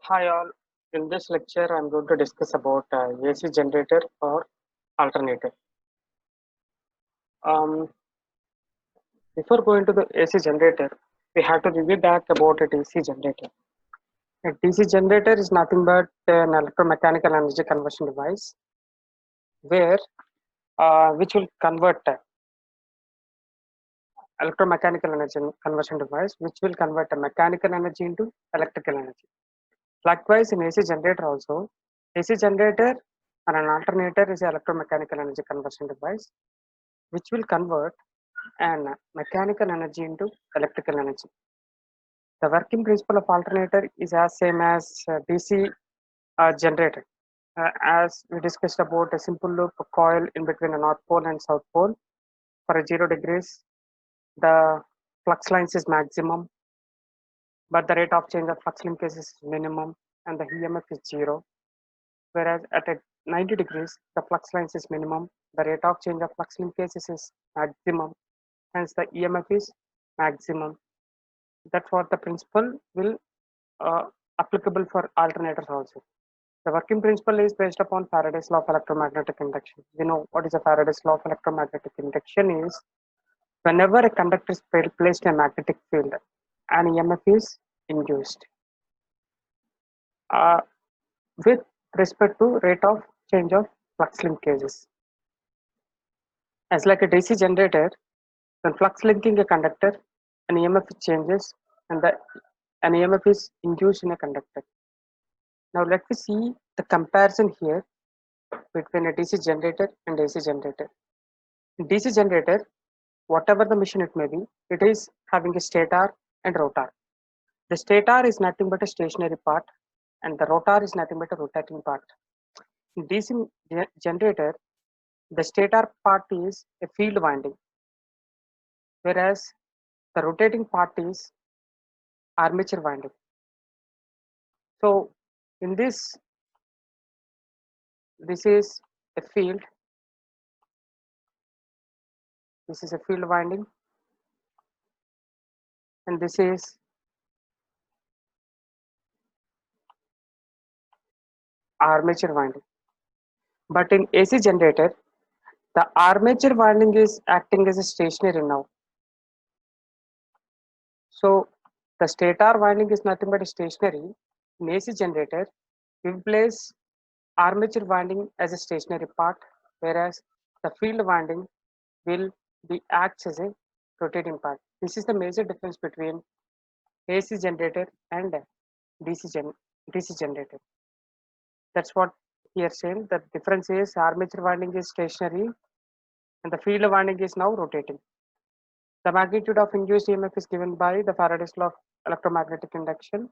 Hi all. In this lecture, I'm going to discuss about AC generator or alternator. Um, Before going to the AC generator, we have to review back about a DC generator. A DC generator is nothing but an electromechanical energy conversion device, where which will convert electromechanical energy conversion device, which will convert a mechanical energy into electrical energy. Likewise, in AC generator also, AC generator and an alternator is an electromechanical energy conversion device which will convert an mechanical energy into electrical energy. The working principle of alternator is as same as DC generator. As we discussed about a simple loop coil in between a north pole and south pole for a 0 degrees, the flux lines is maximum, but the rate of change of flux linkage is minimum and the EMF is 0. Whereas at a 90 degrees, the flux lines is minimum, the rate of change of flux linkages is maximum, hence the EMF is maximum. That's what the principle will uh, applicable for alternators also. The working principle is based upon Faraday's law of electromagnetic induction. You know what is a Faraday's law of electromagnetic induction is whenever a conductor is placed in a magnetic field, an EMF is induced uh, with respect to rate of change of flux linkages. As like a DC generator, when flux linking a conductor, an EMF changes and an EMF is induced in a conductor. Now let me see the comparison here between a DC generator and AC generator. In DC generator, whatever the machine it may be, it is having a stator and rotor. The stator is nothing but a stationary part and the rotor is nothing but a rotating part. In DC generator, the stator part is a field winding, whereas the rotating part is armature winding. So in this is a field, this is a field winding, and this is armature winding. But in AC generator, the armature winding is acting as a stationary now. So the stator winding is nothing but a stationary. In AC generator, we place armature winding as a stationary part, whereas the field winding will be acts as a rotating part. This is the major difference between AC generator and DC generator. That's what here saying. The difference is armature winding is stationary and the field winding is now rotating. The magnitude of induced EMF is given by the Faraday's law of electromagnetic induction,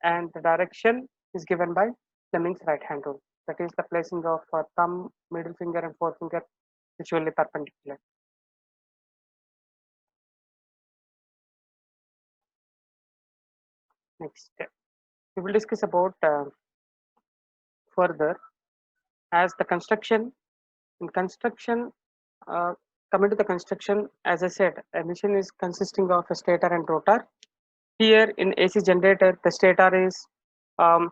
and the direction is given by Fleming's right hand rule. That is the placing of thumb, middle finger, and forefinger visually perpendicular. Next, we will discuss about further as the construction. In construction, uh, coming to the construction, as I said, a machine is consisting of a stator and rotor. Here in AC generator, the stator is um,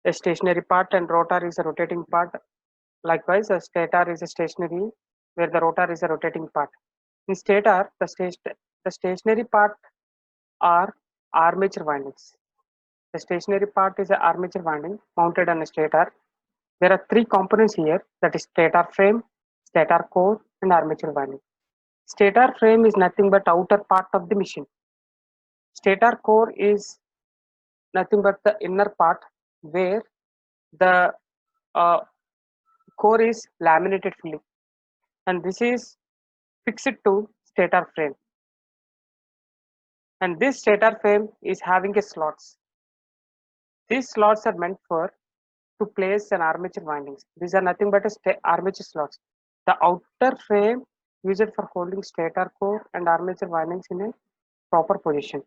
a stationary part and rotor is a rotating part. Likewise, a stator is a stationary where the rotor is a rotating part. In stator, the stationary part are armature windings. The stationary part is an armature winding mounted on a stator. There are three components here, that is stator frame, stator core, and armature winding. Stator frame is nothing but outer part of the machine. Stator core is nothing but the inner part where the uh, core is laminated fully, and this is fixed to stator frame. And this stator frame is having a slots. These slots are meant for to place an armature windings. These are nothing but a armature slots. The outer frame used for holding stator core and armature windings in a proper position.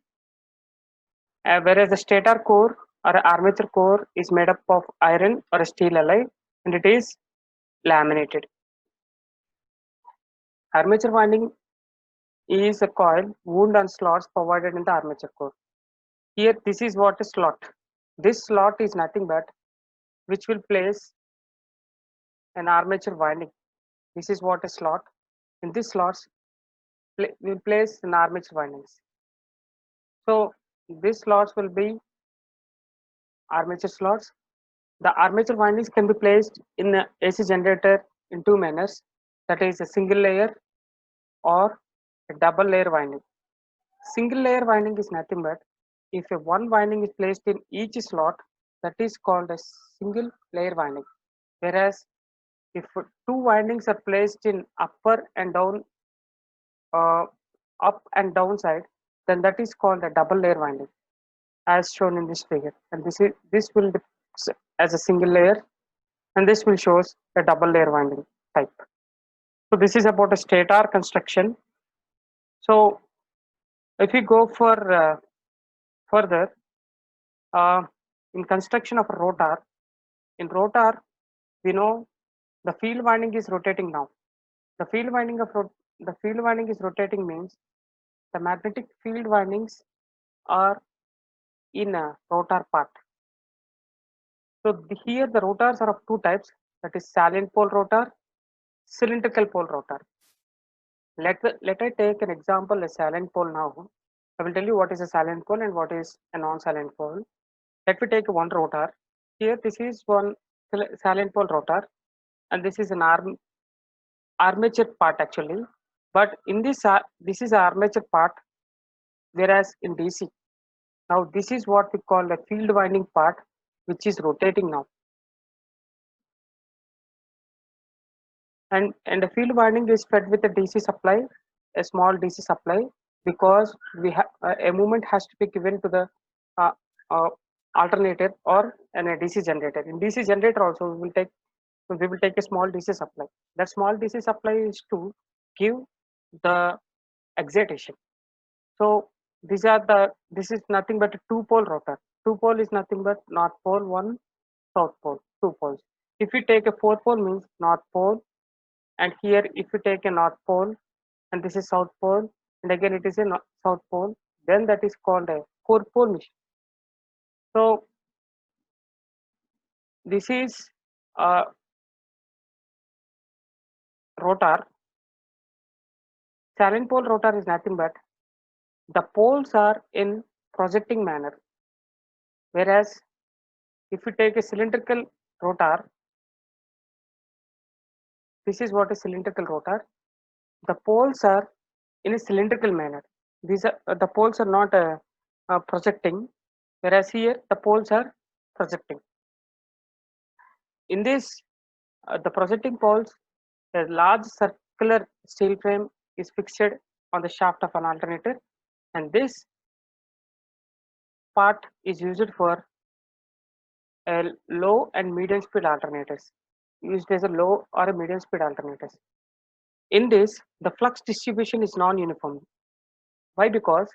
Whereas the stator core or armature core is made up of iron or a steel alloy and it is laminated. Armature winding is a coil wound and slots provided in the armature core. Here, this is what a slot. This slot is nothing but which will place an armature winding. This is what a slot. In this slots, we'll place an armature windings. So these slots will be armature slots. The armature windings can be placed in the AC generator in two manners, that is a single layer or a double layer winding. Single layer winding is nothing but if a one winding is placed in each slot, that is called a single layer winding. Whereas if two windings are placed in upper and down, uh, up and down side, then that is called a double layer winding, as shown in this figure. And this will as a single layer, and this will shows a double layer winding type. So this is about a stator construction. So if we go for further, uh, in construction of a rotor, in rotor we know the field winding is rotating now. The field winding the field winding is rotating means the magnetic field windings are in a rotor part. So here the rotors are of two types, that is salient pole rotor, cylindrical pole rotor. Let I take an example, a salient pole now. I will tell you what is a salient pole and what is a non-salient pole. Let me take one rotor. Here this is one salient pole rotor, and this is an armature part actually. But in this is armature part, whereas in DC, now this is what we call the field winding part, which is rotating now. And the field winding is fed with a DC supply, a small DC supply, because we have a movement has to be given to the uh, uh, alternator or a DC generator. In DC generator also we will take a small DC supply. That small DC supply is to give the excitation. So this is nothing but a two pole rotor. Two pole is nothing but north pole, one south pole, two poles. If we take a four pole means north pole, and here if you take a north pole and this is south pole, and again it is a south pole, then that is called a four pole machine. So this is a rotor. Salient pole rotor is nothing but the poles are in projecting manner, whereas if you take a cylindrical rotor, this is what is cylindrical rotor. The poles are in a cylindrical manner. These are the poles are not projecting, whereas here the poles are projecting. In this, the projecting poles, a large circular steel frame is fixed on the shaft of an alternator, and this part is used for a low and medium speed alternators, used as a low or a medium speed alternators. In this, the flux distribution is non-uniform. Why? Because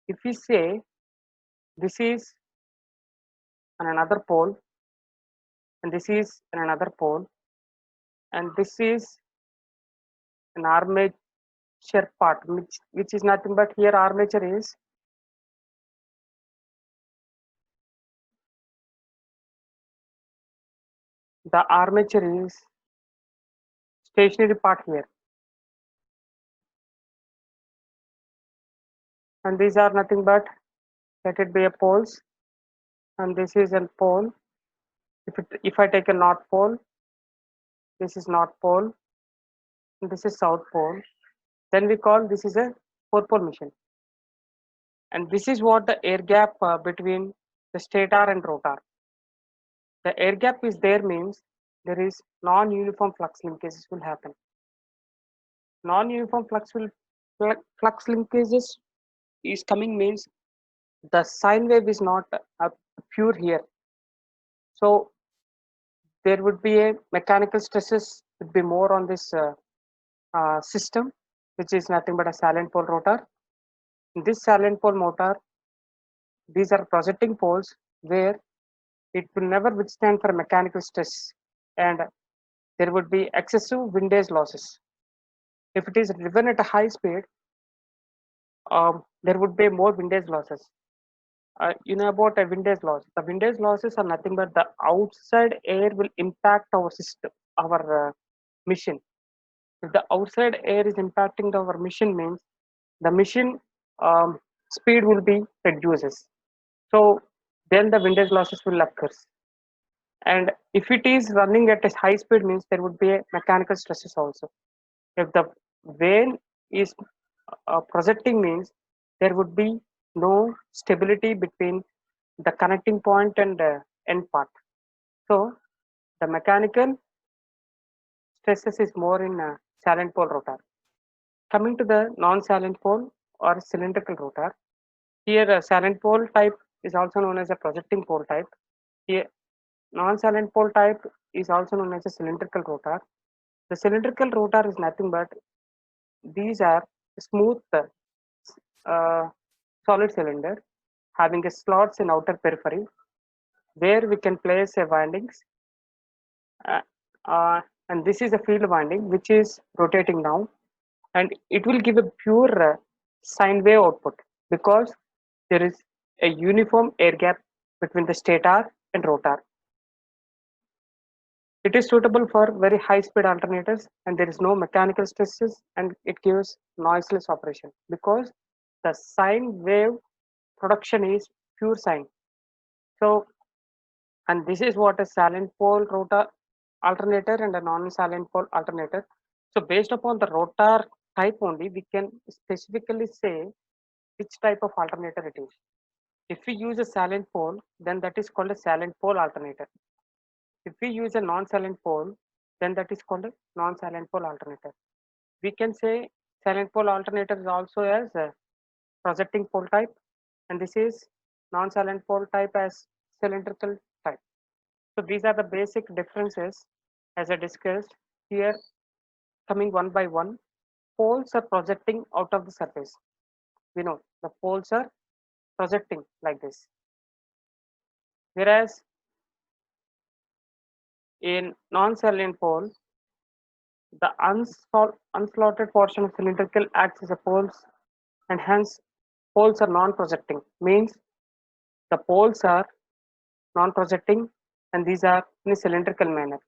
if we say this is on another pole, and this is on another pole, and this is an armature part, which is nothing but here armature is the armature is stationary part here, and these are nothing but, let it be a poles, and this is a pole. If I take a north pole, this is north pole, and this is south pole, then we call this is a four pole machine. And this is what the air gap between the stator and rotor. The air gap is there means there is non-uniform flux linkages will happen. Non-uniform flux linkages is coming means the sine wave is not pure here. So there would be a mechanical stresses would be more on this system, which is nothing but a salient pole rotor. In this salient pole motor, these are projecting poles where it will never withstand for mechanical stress, and there would be excessive windage losses. If it is driven at a high speed, there would be more windage losses. You know about a windage loss. The windage losses are nothing but the outside air will impact our system, our machine. If the outside air is impacting our machine, means the machine speed will be reduces. So then the windage losses will occur. And if it is running at a high speed, means there would be a mechanical stresses also. If the vane is projecting, means there would be no stability between the connecting point and end part. So the mechanical stresses is more in silent pole rotor. Coming to the non-silent pole or cylindrical rotor, here silent pole type is also known as a projecting pole type. Here non-silent pole type is also known as a cylindrical rotor. The cylindrical rotor is nothing but these are smooth uh, solid cylinder having a slots in outer periphery where we can place a windings, uh, uh, and this is a field winding which is rotating now, and it will give a pure sine wave output because there is a uniform air gap between the stator and rotor. It is suitable for very high speed alternators and there is no mechanical stresses and it gives noiseless operation because the sine wave production is pure sine. So, and this is what a silent pole rotor alternator and a non-silent pole alternator. So based upon the rotor type only, we can specifically say which type of alternator it is. If we use a silent pole, then that is called a silent pole alternator. If we use a non-silent pole, then that is called a non-silent pole alternator. We can say silent pole alternator is also as a projecting pole type, and this is non-silent pole type as cylindrical type. So these are the basic differences as I discussed here. Coming one by one, poles are projecting out of the surface. We know the poles are projecting like this, whereas in non-salient pole, the unslotted portion of cylindrical acts as a poles, and hence poles are non-projecting. Means the poles are non-projecting, and these are in a cylindrical manner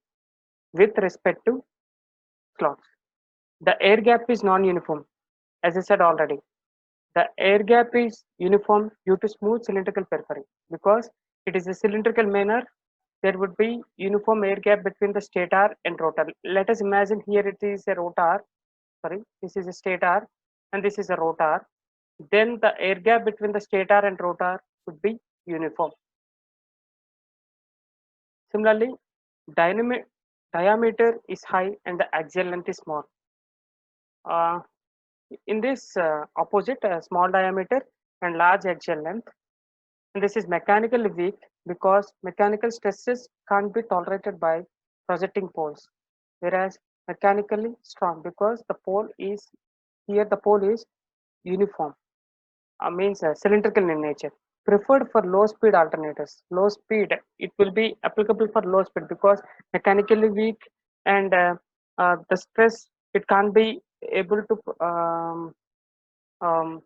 with respect to slots. The air gap is non-uniform, as I said already. The air gap is uniform due to smooth cylindrical periphery because it is a cylindrical manner. There would be uniform air gap between the stator and rotor. Let us imagine here it is a rotor. Sorry, this is a stator and this is a rotor. Then the air gap between the stator and rotor would be uniform. Similarly, diameter is high and the axial length is small. Uh, in this opposite, small diameter and large axial length, and this is mechanically weak because mechanical stresses can't be tolerated by projecting poles, whereas mechanically strong because the pole is here the pole is uniform, means cylindrical in nature. Preferred for low speed alternators. Low speed, it will be applicable for low speed because mechanically weak and the stress it can't be able to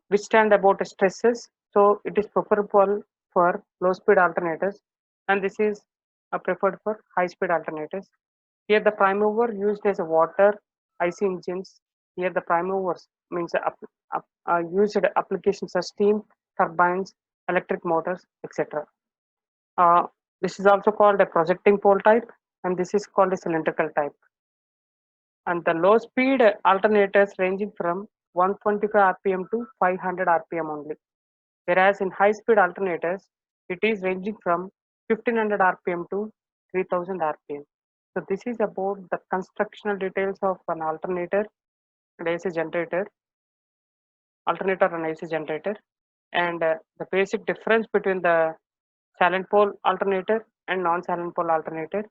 withstand about stresses. So it is preferable for low speed alternators, and this is preferred for high speed alternators. Here the prime mover used as a water IC engines. Here the prime movers means used applications of steam turbines, electric motors, etc. This is also called a projecting pole type, and this is called a cylindrical type. And the low speed alternators ranging from 125 rpm to 500 rpm only, whereas in high speed alternators it is ranging from 1500 rpm to 3000 rpm. So this is about the constructional details of an alternator and AC generator, alternator and AC generator, and the basic difference between the silent pole alternator and non-silent pole alternator.